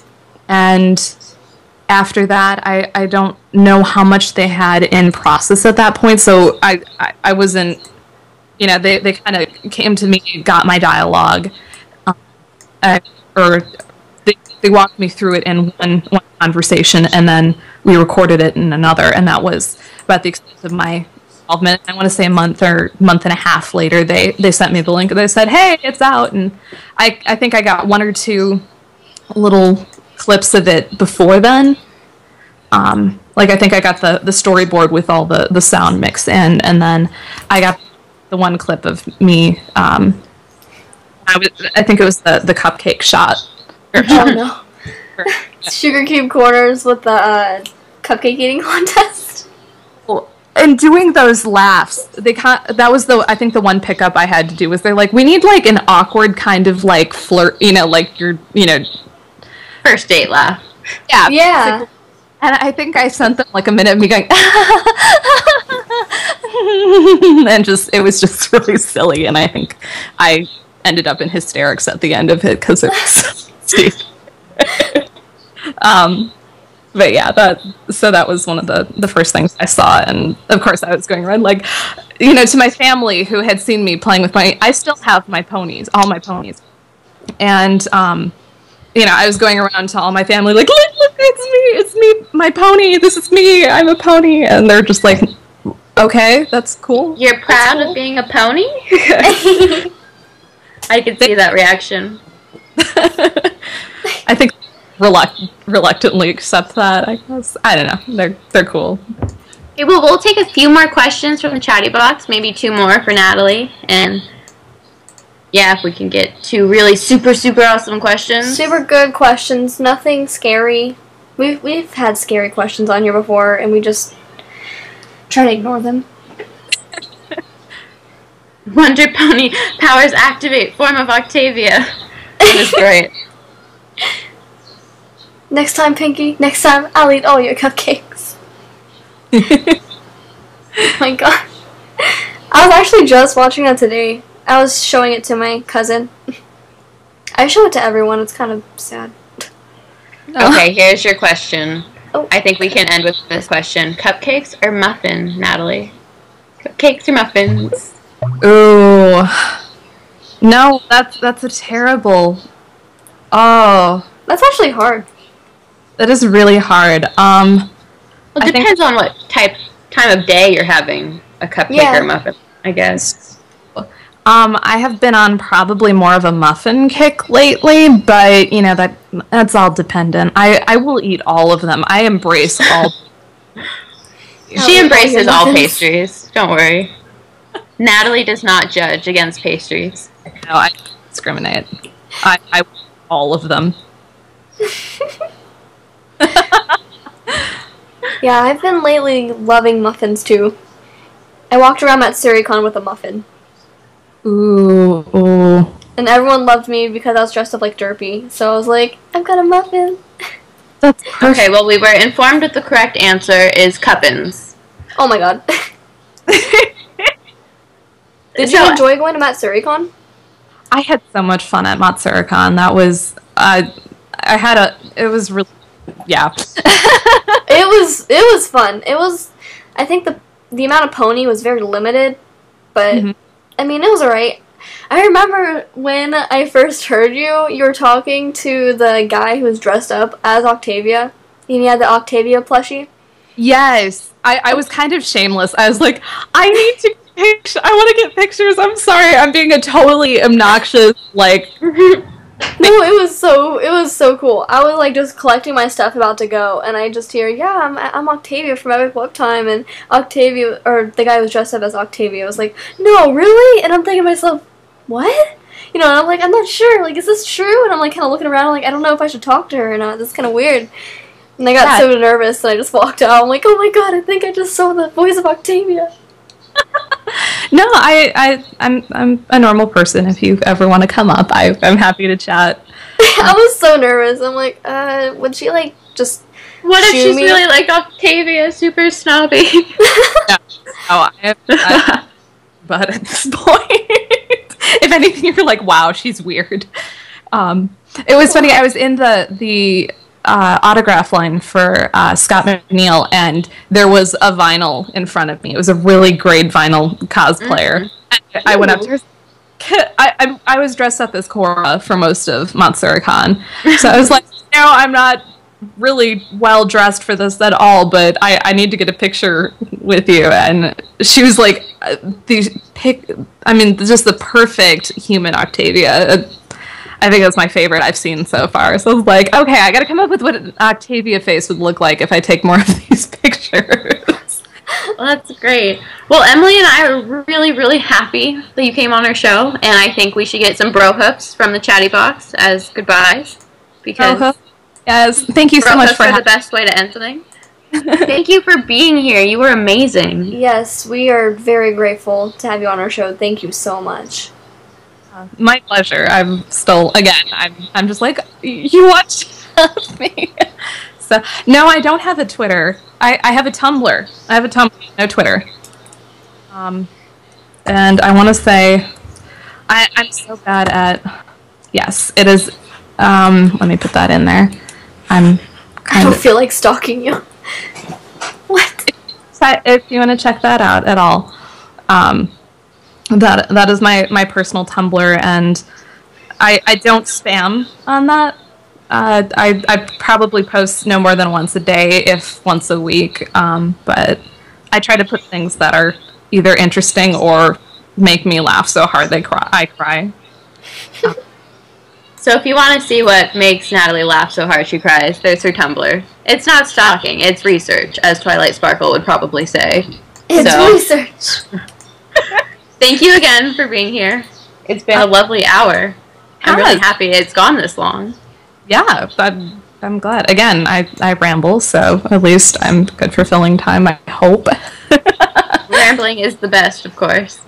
S5: after that, I don't know how much they had in process at that point. So I wasn't, they kind of came to me, got my dialogue, or they they walked me through it in one conversation, and then we recorded it in another, and that was about the extent of my involvement. I want to say a month or month and a half later, they sent me the link, and they said, hey, it's out, and I think I got 1 or 2 little clips of it before then. Like, I think I got the storyboard with all the sound mix in, and then I got the 1 clip of me, I think it was the cupcake shot.
S2: Oh, no. Sugar Cube Corners with the cupcake eating contest.
S5: And doing those laughs, that was I think the one pickup I had to do was they're like, we need like an awkward kind of like flirt, like your,
S6: first date laugh.
S5: Yeah.
S2: Yeah.
S5: And I think I sent them like a minute of me going, and it was just really silly. And I think I ended up in hysterics at the end of it because it was so stupid. But yeah, that was one of the first things I saw, and of course I was going around like, to my family who had seen me playing with I still have my ponies, all my ponies, and I was going around to all my family like, look, it's me, my pony, this is me, I'm a pony, and they're just like, okay, that's cool.
S6: You're proud of being a pony? I could see that reaction.
S5: I think reluctantly accept that, I guess. I don't know. They're cool.
S6: Okay, well, we'll take a few more questions from the chatty box, maybe 2 more for Natalie, and yeah, if we can get 2 really super, super awesome questions.
S2: Super good questions, nothing scary. We've had scary questions on here before, and we just try to ignore them.
S6: Wonder Pony powers activate, form of Octavia. That is great.
S2: Next time, Pinky, next time, I'll eat all your cupcakes. Oh my god. I was actually just watching that today. I was showing it to my cousin. I show it to everyone, it's kind of sad.
S6: Okay, here's your question.
S2: Oh.
S6: I think we can end with this question. Cupcakes or muffin, Natalie? Cupcakes or muffins?
S5: Ooh. No, that's a terrible... Oh.
S2: That's actually hard.
S5: That is really hard.
S6: Well, it depends on what time of day you're having a cupcake or a muffin, I guess.
S5: I have been on probably more of a muffin kick lately, but that's all dependent. I will eat all of them. I embrace all.
S6: She embraces all pastries. Don't worry. Natalie does not judge against pastries.
S5: No, I don't discriminate. I all of them.
S2: Yeah, I've been lately loving muffins too. I walked around at Suricon with a muffin.
S5: Ooh.
S2: And everyone loved me because I was dressed up like Derpy. So I was like, I've got a muffin.
S5: That's perfect.
S6: Okay, well, we were informed that the correct answer is cuppins.
S2: Oh my god. Did you enjoy going to Matsuricon?
S5: I had so much fun at Matsuricon. That was, it was really, yeah.
S2: It was fun. It was, I think the amount of pony was very limited, but, I mean, it was alright. I remember when I first heard you were talking to the guy who was dressed up as Octavia, and he had the Octavia plushie.
S5: Yes. I was kind of shameless. I was like, I need to I want to get pictures. I'm sorry. I'm being a totally obnoxious, like...
S2: No, it was so cool. I was like just collecting my stuff about to go, and I just hear, yeah, I'm Octavia from Wub Time, and Octavia, or the guy who was dressed up as Octavia was like, no, really? And I'm thinking to myself, what? And I'm like, I'm not sure, like, is this true? And I'm like kind of looking around, like, I don't know if I should talk to her or not, this is kind of weird. And I got so nervous, and I just walked out. I'm like, oh my god, I think I just saw the voice of Octavia.
S5: No, I'm a normal person. If you ever want to come up, I'm happy to chat.
S2: I was so nervous. I'm like, would she like just?
S6: What if she's really like Octavia, super snobby?
S5: No, but at this point, if anything, you're like, wow, she's weird. It was funny. I was in the autograph line for Scott McNeil, and there was a vinyl in front of me. It was a really great vinyl cosplayer. I went up to her. I was dressed up as Korra for most of Matsuricon, so I was like, know I'm not really well dressed for this at all, but I need to get a picture with you. And she was like, just the perfect human Octavia. I think that's my favorite I've seen so far. So I was like, okay, I gotta come up with what an Octavia face would look like if I take more of these pictures.
S6: Well, that's great. Well, Emily and I are really, really happy that you came on our show, and I think we should get some bro hooks from the chatty box as goodbyes. Because
S5: yes, thank you so much for
S6: the best way to end something. Thank you for being here. You were amazing.
S4: Yes, we are very grateful to have you on our show. Thank you so much.
S5: My pleasure. I'm still, again, I'm just like, you watch me. So, no, I don't have a Twitter. I have a Tumblr. I have a Tumblr, no Twitter. And I want to say, I'm so bad at, yes, it is, let me put that in there. I
S4: don't feel like stalking you. What?
S5: If you want to check that out at all, that is my personal Tumblr, and I don't spam on that. I probably post no more than once a day, if once a week, but I try to put things that are either interesting or make me laugh so hard I cry.
S6: So if you want to see what makes Natalie laugh so hard she cries, there's her Tumblr. It's not stalking, it's research, as Twilight Sparkle would probably say.
S4: It's research.
S6: Thank you again for being here. It's been a lovely hour. I'm really happy it's gone this long.
S5: Yeah, I'm glad. Again, I ramble, so at least I'm good for filling time, I hope.
S6: Rambling is the best, of course.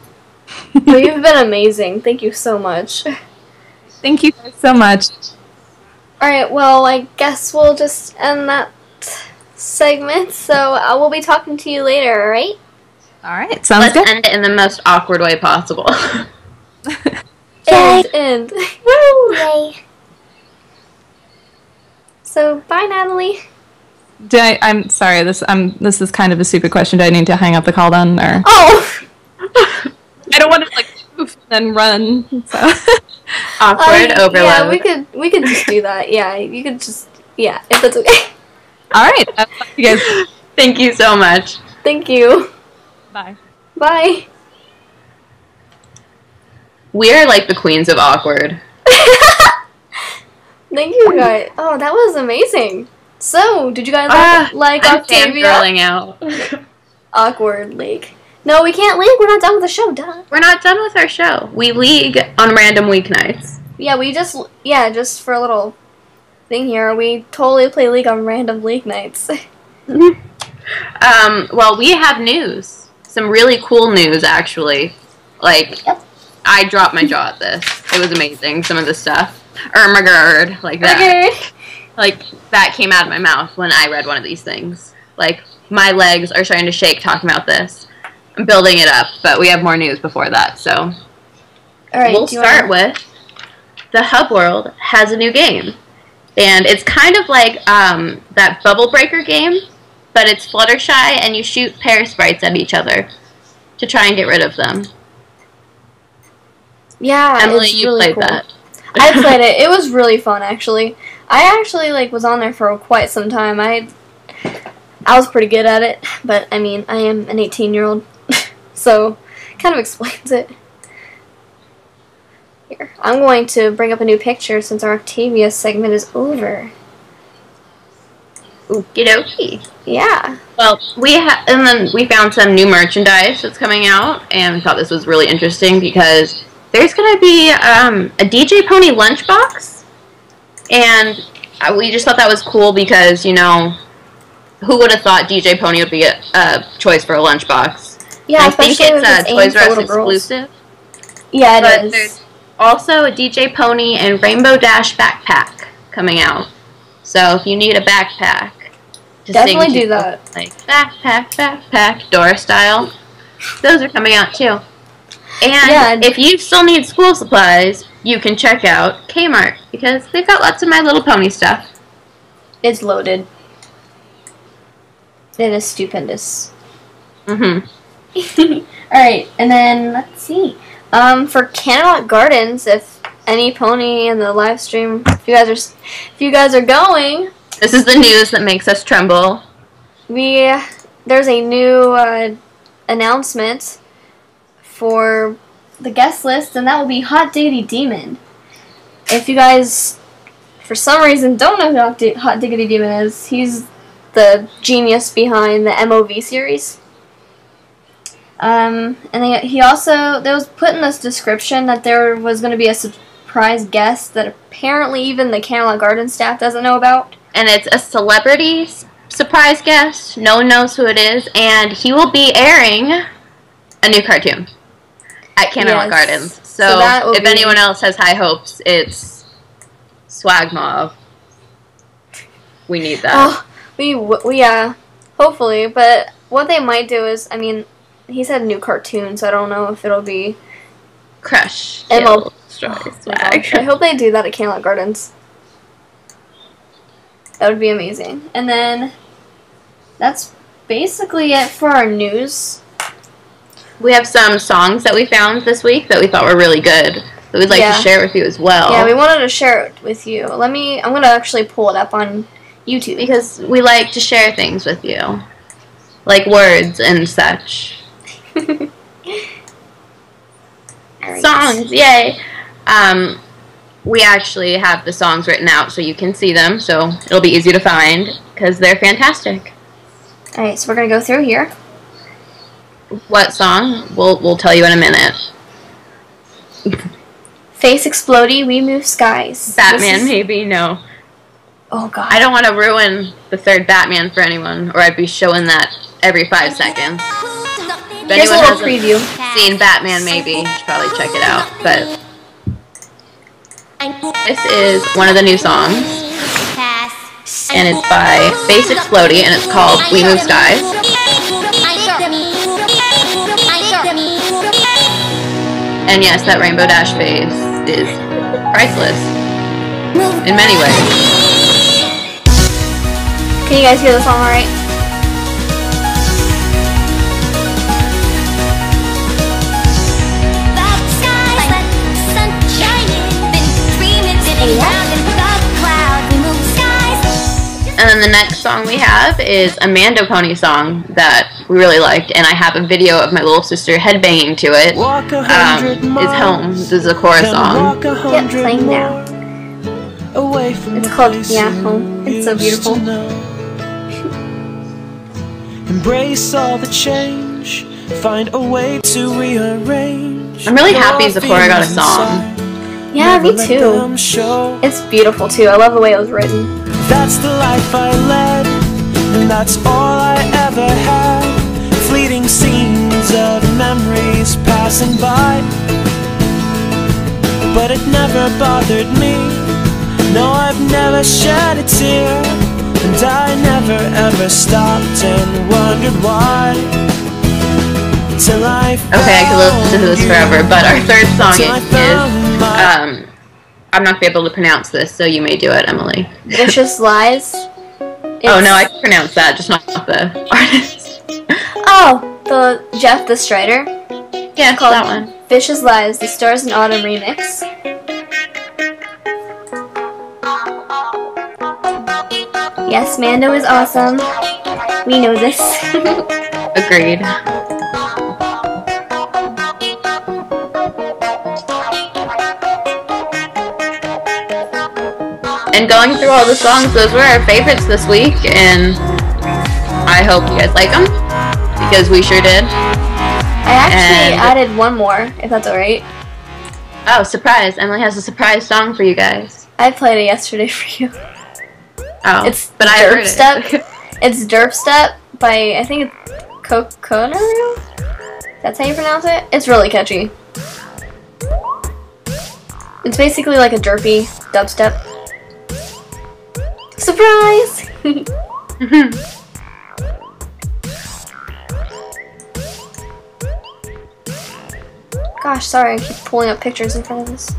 S4: Well, you've been amazing. Thank you so much.
S5: Thank you so much.
S4: Alright, well, I guess we'll just end that segment, so we'll be talking to you later, alright?
S5: Alright, sounds good.
S6: Let's end it in the most awkward way possible.
S4: End.
S6: Woo! Yay.
S4: So, bye, Natalie.
S5: I'm sorry, this is kind of a stupid question. Do I need to hang up the call then, or?
S4: Oh!
S5: I don't want to, like, poof and then run, so...
S6: Awkward overload.
S4: Yeah, we could just do that. Yeah, you could just, if that's okay.
S5: Alright, you guys.
S6: Thank you so much.
S4: Thank you.
S5: Bye.
S4: Bye.
S6: We are like the queens of awkward.
S4: Thank you guys. Oh, that was amazing. So, did you guys like Octavia?
S6: I'm fangirling out.
S4: Awkward league. No, we can't league. We're not done with the show, duh.
S6: We're not done with our show. We league on random weeknights.
S4: Yeah, just for a little thing here, we totally play league on random league nights.
S6: Well, we have news. Some really cool news, actually. Like, I dropped my jaw at this. It was amazing, some of the stuff. Ermagerd, like that. Like, that came out of my mouth when I read one of these things. Like, my legs are starting to shake talking about this. I'm building it up, but we have more news before that, so...
S4: Alright,
S6: we'll start with... The Hub World has a new game. And it's kind of like that Bubble Breaker game, but it's Fluttershy, and you shoot pair sprites at each other to try and get rid of them.
S4: Yeah,
S6: Emily,
S4: it's
S6: you
S4: really
S6: played
S4: cool.
S6: that.
S4: I played it. It was really fun, actually. I actually was on there for quite some time. I was pretty good at it, but I mean, I am an 18-year-old, so kind of explains it. Here, I'm going to bring up a new picture since our Octavia segment is over.
S6: Okie dokie.
S4: Yeah.
S6: Well, and then we found some new merchandise that's coming out, and we thought this was really interesting because there's going to be a DJ Pony lunchbox, and we just thought that was cool because, you know, who would have thought DJ Pony would be a choice for a lunchbox?
S4: Yeah,
S6: I think it's Toys R Us exclusive.
S4: Yeah, it is.
S6: There's also a DJ Pony and Rainbow Dash backpack coming out. So if you need a backpack,
S4: definitely do that.
S6: Like backpack, Dora style. Those are coming out too. And if you still need school supplies, you can check out Kmart because they've got lots of My Little Pony stuff.
S4: It's loaded. It is stupendous.
S6: Mm-hmm.
S4: Alright, and then let's see. For Camelot Gardens, if any pony in the live stream. If you guys are going,
S6: this is the news that makes us tremble.
S4: There's a new announcement for the guest list, and that will be Hot Diggity Demon. If you guys, for some reason, don't know who Hot Diggity Demon is, he's the genius behind the MOV series. And he also, there was put in this description that there was going to be a surprise guest that apparently even the Camelot Garden staff doesn't know about.
S6: And it's a celebrity surprise guest. No one knows who it is, and he will be airing a new cartoon at Camelot Gardens. So if anyone else has high hopes, it's Swag Mob. We need that.
S4: Oh, hopefully. But what they might do is, I mean, he said new cartoon, so I don't know if it'll be
S6: Crush.
S4: Swag. I hope they do that at Camelot Gardens. That would be amazing. And then that's basically it for our news.
S6: We have some songs that we found this week that we thought were really good that we'd like to share with you as well.
S4: Yeah, we wanted to share it with you. I'm going to actually pull it up on YouTube.
S6: Because we like to share things with you. Like words and such. Songs, yay! We actually have the songs written out so you can see them, so it'll be easy to find, because they're fantastic.
S4: Alright, so we're going to go through here.
S6: What song? We'll tell you in a minute.
S4: Facexplodie, We Move Skies.
S6: Batman, maybe? No.
S4: Oh, God.
S6: I don't want to ruin the third Batman for anyone, or I'd be showing that every 5 seconds. If
S4: Here's a little
S6: anyone hasn't seen Batman, maybe you should probably check it out. But this is one of the new songs, and it's by Facexplodie, and it's called We Move Skies. And yes, that Rainbow Dash phase is priceless in many ways.
S4: Can you guys hear the song alright?
S6: And then the next song we have is a Mandopony song that we really liked, and I have a video of my little sister headbanging to it. It's Home. This is a chorus song.
S4: Yep, playing now. It's called, Home. It's so beautiful.
S7: Embrace all the change, find a way to rearrange.
S6: I'm really happy Zipporah got a song.
S4: Yeah, me too. It's beautiful too. I love the way it was written.
S7: That's the life I led, and that's all I ever had. Fleeting scenes of memories passing by, but it never bothered me. No, I've never shed a tear, and I never ever stopped and wondered why. Till I
S6: okay, I could listen to this forever, but our third song is I'm not going to be able to pronounce this, so you may do it, Emily.
S4: Vicious Lies.
S6: Oh, no, I can pronounce that, just not the artist.
S4: Oh, the Jeff the Strider.
S6: Yeah, called that one.
S4: Vicious Lies, the Stars in Autumn remix. Yes, Mando is awesome. We know this.
S6: Agreed. And going through all the songs, those were our favorites this week, and I hope you guys like them, because we sure did.
S4: I actually added one more, if that's alright.
S6: Oh, surprise. Emily has a surprise song for you guys.
S4: I played it yesterday for you.
S6: Oh,
S4: it's
S6: but I heard it.
S4: It's DerpStep by, I think it's Coconer? That's how you pronounce it? It's really catchy. It's basically like a derpy dubstep. Surprise! Gosh, sorry, I keep pulling up pictures in front of this.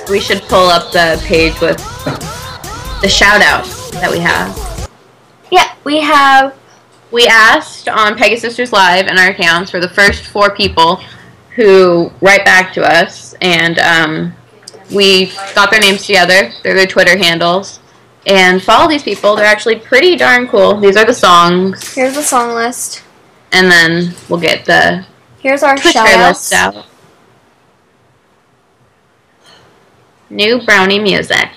S6: We should pull up the page with the shout-out that we have.
S4: Yeah, we have
S6: we asked on Pegasisters Live and our accounts for the first 4 people who write back to us, and we got their names together, their Twitter handles, and follow these people. They're actually pretty darn cool. These are the songs.
S4: Here's the song list.
S6: And then we'll get the
S4: Here's our
S6: Twitter
S4: shout-outs.
S6: list out. New brownie music.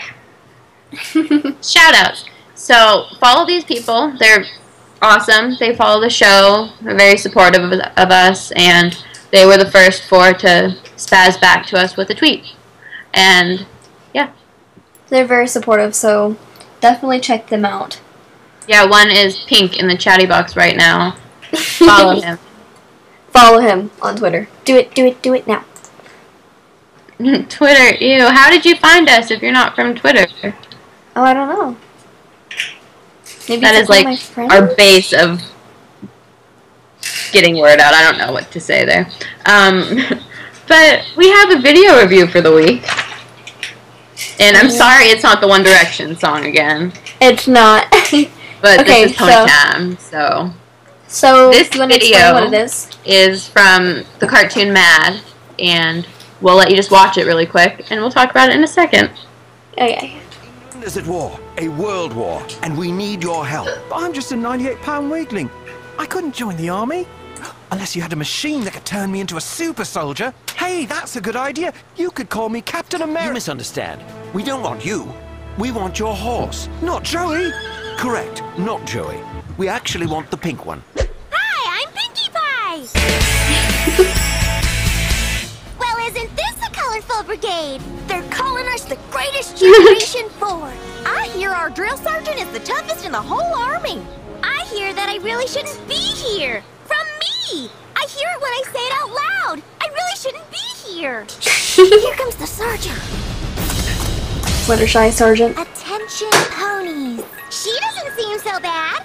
S6: Shout-outs. So, follow these people. They're awesome. They follow the show. They're very supportive of us, and they were the first 4 to spaz back to us with a tweet. And, yeah.
S4: They're very supportive, so definitely check them out.
S6: Yeah, one is Pink in the chatty box right now. Follow him.
S4: Follow him on Twitter. Do it now.
S6: Twitter, ew. How did you find us if you're not from Twitter?
S4: Oh, I don't know. Maybe
S6: That
S4: it's
S6: is
S4: one of
S6: like
S4: my friends?
S6: our base of getting word out. I don't know what to say there. But we have a video review for the week. And I'm sorry it's not the One Direction song again.
S4: It's not.
S6: But
S4: Okay,
S6: this is Pony Time, so.
S4: So,
S6: This
S4: do you want to explain
S6: video
S4: what it
S6: is from the cartoon Mad, and we'll let you just watch it really quick, and we'll talk about it in a second.
S4: Okay.
S8: England is at war, a world war, and we need your help.
S1: But I'm just a 98-pound weakling. I couldn't join the army. Unless you had a machine that could turn me into a super soldier. Hey, that's a good idea. You could call me Captain
S8: You
S1: America.
S8: misunderstand. We don't want you. We want your horse.
S1: Not Joey.
S8: Correct, not Joey. We actually want the pink one.
S9: Hi, I'm Pinkie Pie! Well, isn't this a colorful brigade? They're calling us the greatest generation 4. I hear our drill sergeant is the toughest in the whole army. I hear that I really shouldn't be here. From me! I hear it when I say it out loud. I really shouldn't be here. Here comes the sergeant.
S4: Fluttershy Sergeant.
S9: Attention, ponies. She doesn't seem so bad.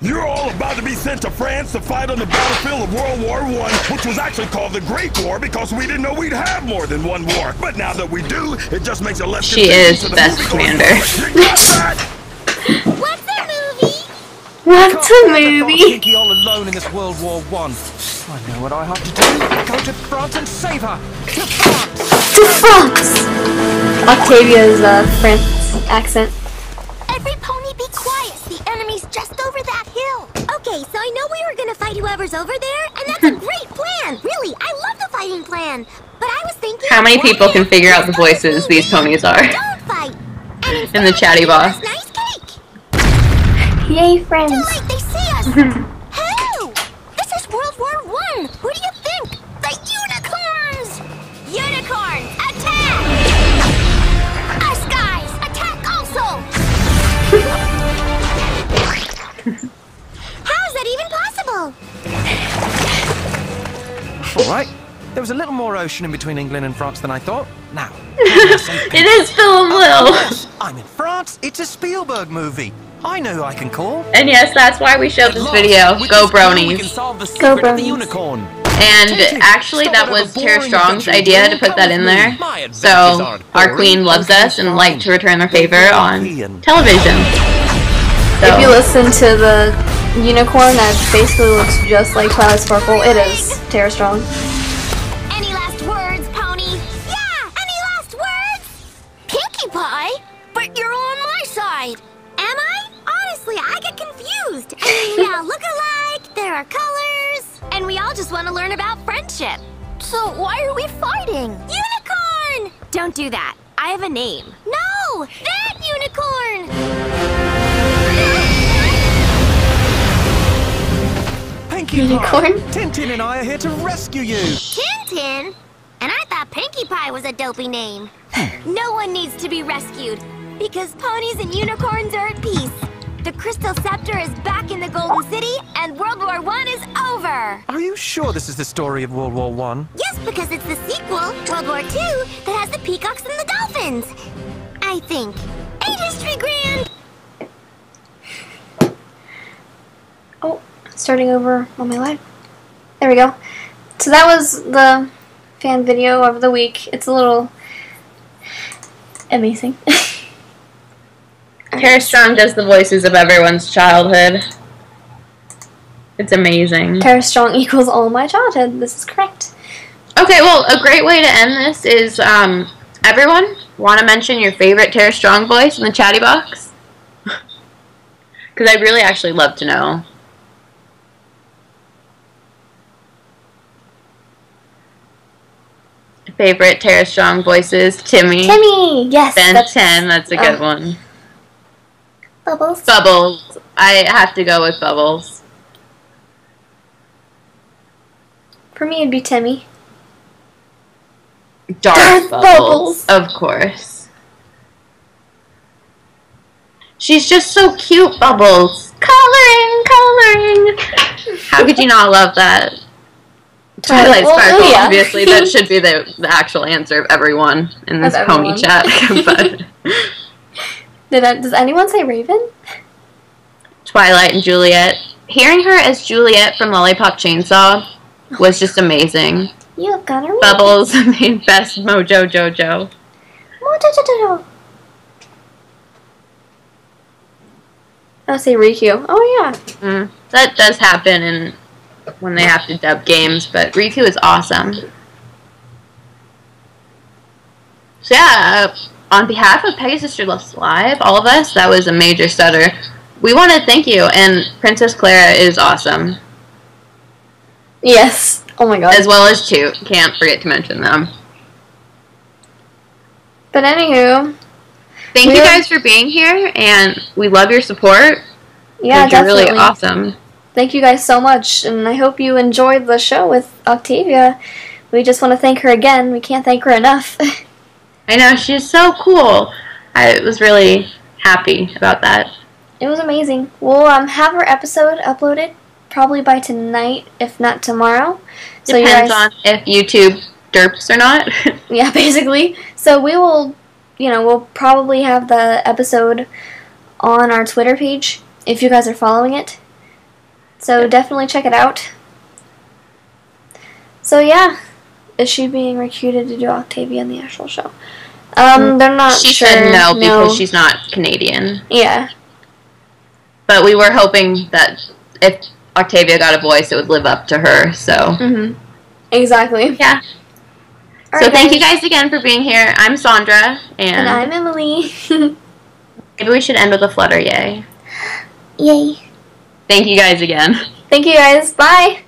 S10: You're all about to be sent to France to fight on the battlefield of World War I, which was actually called the Great War because we didn't know we'd have more than one war. But now that we do, it just makes it less
S6: She
S10: confusing
S6: is
S10: to the
S6: best
S10: moviegoers.
S6: commander.
S10: You got that?
S9: What's a movie?
S4: What's a movie?
S1: Pinky all alone in this World War I. I know what I have to do. Go to France and save her. To France.
S4: To France! Octavia's France accent.
S9: Everypony, be quiet. The enemy's just over that hill. Okay, so I know we were gonna fight whoever's over there, and that's a great plan. Really, I love the fighting plan. But I was thinking,
S6: How many
S9: why
S6: people can
S9: not
S6: figure out the
S9: just let us
S6: voices
S9: move
S6: these
S9: in?
S6: ponies are?
S9: Don't fight. And
S6: In the
S9: instead,
S6: chatty
S9: give
S6: box.
S9: us nice cake.
S4: Yay,
S9: Too
S4: friends.
S9: late, they see us. Who? This is World War I. Who do you think? The unicorns. Unicorns, attack! Us guys, attack also. How is that even possible?
S1: All right. There was a little more ocean in between England and France than I thought. Now,
S6: It is Phil and Will.
S1: I'm in France. It's a Spielberg movie. I know who I can call.
S6: And yes, that's why we showed this video. Go Bronies.
S4: Go Bronies.
S1: Unicorn.
S6: And actually, that was Tara Strong's idea to put that in there. So, our queen loves us and liked to return their favor on television.
S4: If you
S6: So,
S4: listen to the unicorn that basically looks just like Twilight Sparkle, it is Tara Strong.
S9: Any last words, pony? Yeah, any last words? Pinkie Pie? But you're on my side. Am I? Honestly, I get confused. I mean, we all look alike, there are colors, and we all just want to learn about friendship. So why are we fighting? Unicorn! Don't do that. I have a name. No! That unicorn!
S1: Pinkie
S4: Unicorn?
S1: Pie. Tintin and I are here to rescue you.
S9: Tintin? And I thought Pinkie Pie was a dopey name. No one needs to be rescued, because ponies and unicorns are at peace. The Crystal Scepter is back in the Golden City, and World War I is over.
S1: Are you sure this is the story of World War I?
S9: Yes, because it's the sequel, World War II, that has the peacocks and the dolphins. I think. Ain't history grand?
S4: Oh, starting over on my live. There we go. So that was the fan video of the week. It's a little amazing.
S6: can Tara Strong does the voices of everyone's childhood. It's amazing.
S4: Tara Strong equals all my childhood. This is correct.
S6: Okay, well, a great way to end this is, everyone, want to mention your favorite Tara Strong voice in the chatty box? Because I'd really actually love to know. Favorite Tara Strong voices? Timmy.
S4: Timmy! Yes!
S6: Ben 10, that's a good one.
S4: Bubbles.
S6: Bubbles. I have to go with Bubbles.
S4: For me, it'd be Timmy.
S6: Darth Bubbles. Of course. She's just so cute, Bubbles. Coloring! How could you not love that? Twilight Sparkle,
S4: yeah.
S6: obviously. That should be the actual answer of everyone in this pony chat. But
S4: does anyone say Raven?
S6: Twilight and Juliet. Hearing her as Juliet from Lollipop Chainsaw was just amazing.
S4: You've got her.
S6: Bubbles made best Mojo Jojo.
S4: Mojo. I'll say Riku. Oh yeah.
S6: That does happen when they have to dub games, but Riku is awesome. So yeah, on behalf of Peggy Sister Loves Live, all of us, that was a major stutter. We want to thank you, and Princess Clara is awesome.
S4: Yes. Oh my god.
S6: As well as Toot. Can't forget to mention them.
S4: But anywho,
S6: thank you guys for being here, and we love your support.
S4: Yeah, definitely.
S6: You're really awesome.
S4: Thank you guys so much, and I hope you enjoyed the show with Octavia. We just want to thank her again. We can't thank her enough.
S6: I know, she's so cool. I was really happy about that.
S4: It was amazing. We'll have her episode uploaded probably by tonight, if not tomorrow. So
S6: Depends on if YouTube derps or not.
S4: Yeah, basically. So we will, we'll probably have the episode on our Twitter page if you guys are following it. So definitely check it out. So yeah, is she being recruited to do Octavia in the actual show? They're not
S6: she
S4: sure.
S6: Said no because she's not Canadian.
S4: Yeah.
S6: But we were hoping that if Octavia got a voice, it would live up to her, so.
S4: Exactly.
S6: Yeah. So thank you guys again for being here. I'm Sandra.
S4: And I'm Emily.
S6: Maybe we should end with a flutter yay.
S4: Yay.
S6: Thank you guys again.
S4: Thank you guys. Bye.